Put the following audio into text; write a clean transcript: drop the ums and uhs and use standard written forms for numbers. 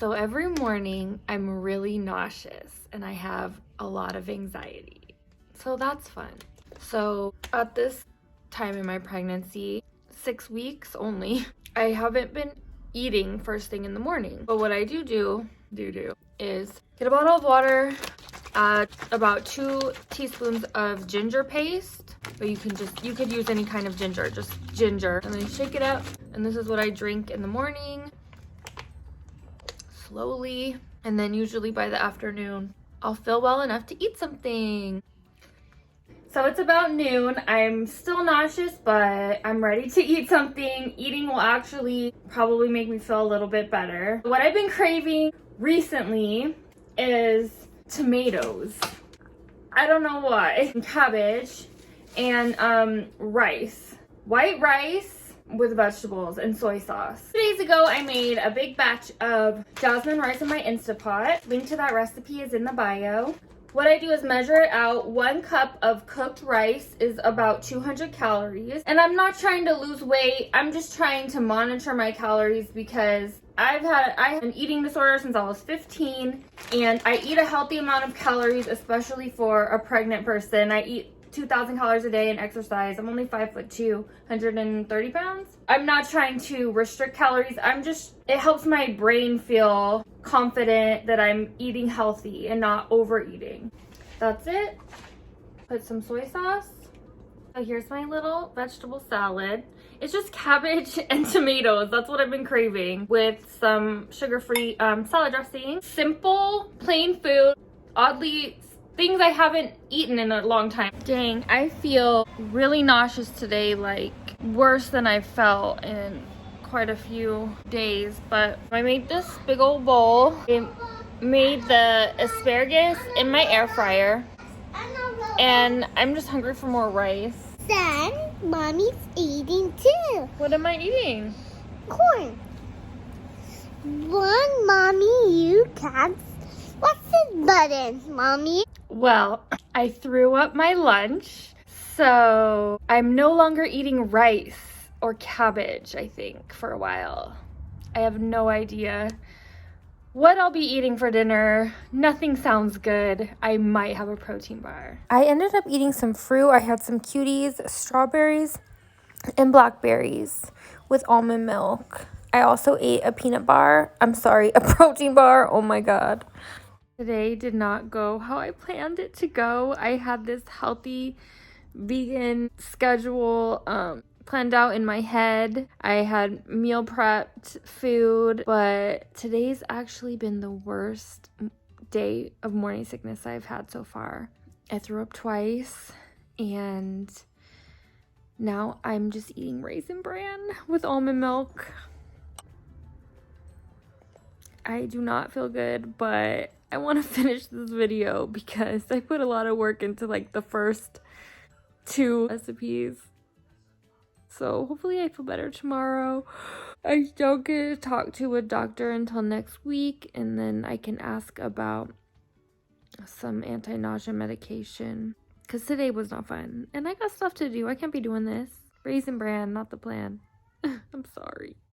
So every morning I'm really nauseous and I have a lot of anxiety. So that's fun. So at this time in my pregnancy, 6 weeks only, I haven't been eating first thing in the morning. But what I do is get a bottle of water, add about 2 teaspoons of ginger paste, but you could use any kind of ginger, just ginger, and then you shake it up. And this is what I drink in the morning, slowly, and then usually by the afternoon I'll feel well enough to eat something. So it's about noon. I'm still nauseous, but I'm ready to eat something. Eating will actually probably make me feel a little bit better. What I've been craving recently is tomatoes. I don't know why. Cabbage and rice. White rice with vegetables and soy sauce. 2 days ago, I made a big batch of jasmine rice in my Instapot. Link to that recipe is in the bio. What I do is measure it out. 1 cup of cooked rice is about 200 calories. And I'm not trying to lose weight. I'm just trying to monitor my calories because I have an eating disorder since I was 15, and I eat a healthy amount of calories, especially for a pregnant person. I eat 2,000 calories a day and exercise. I'm only 5'2", 130 pounds. I'm not trying to restrict calories. It helps my brain feel confident that I'm eating healthy and not overeating. That's it. Put some soy sauce. So here's my little vegetable salad. It's just cabbage and tomatoes. That's what I've been craving, with some sugar-free salad dressing. Simple, plain food. Oddly, things I haven't eaten in a long time. Dang, I feel really nauseous today, like worse than I've felt in quite a few days. But I made this big old bowl. I made the asparagus in my air fryer, and I'm just hungry for more rice. Then mommy's eating too. What am I eating? Corn. One, mommy, you can't. What's this button, mommy? Well, I threw up my lunch, so I'm no longer eating rice or cabbage, I think, for a while. I have no idea what I'll be eating for dinner. Nothing sounds good. I might have a protein bar. I ended up eating some fruit. I had some cuties, strawberries, and blackberries with almond milk. I also ate a peanut bar. A protein bar. Oh my God. Today did not go how I planned it to go. I had this healthy vegan schedule planned out in my head. I had meal prepped food, but today's actually been the worst day of morning sickness I've had so far. I threw up twice, and now I'm just eating Raisin Bran with almond milk. I do not feel good, but I want to finish this video because I put a lot of work into like the first 2 recipes. So hopefully I feel better tomorrow. I don't get to talk to a doctor until next week, and then I can ask about some anti-nausea medication, because today was not fun and I got stuff to do. I can't be doing this. Raisin Bran, not the plan. I'm sorry.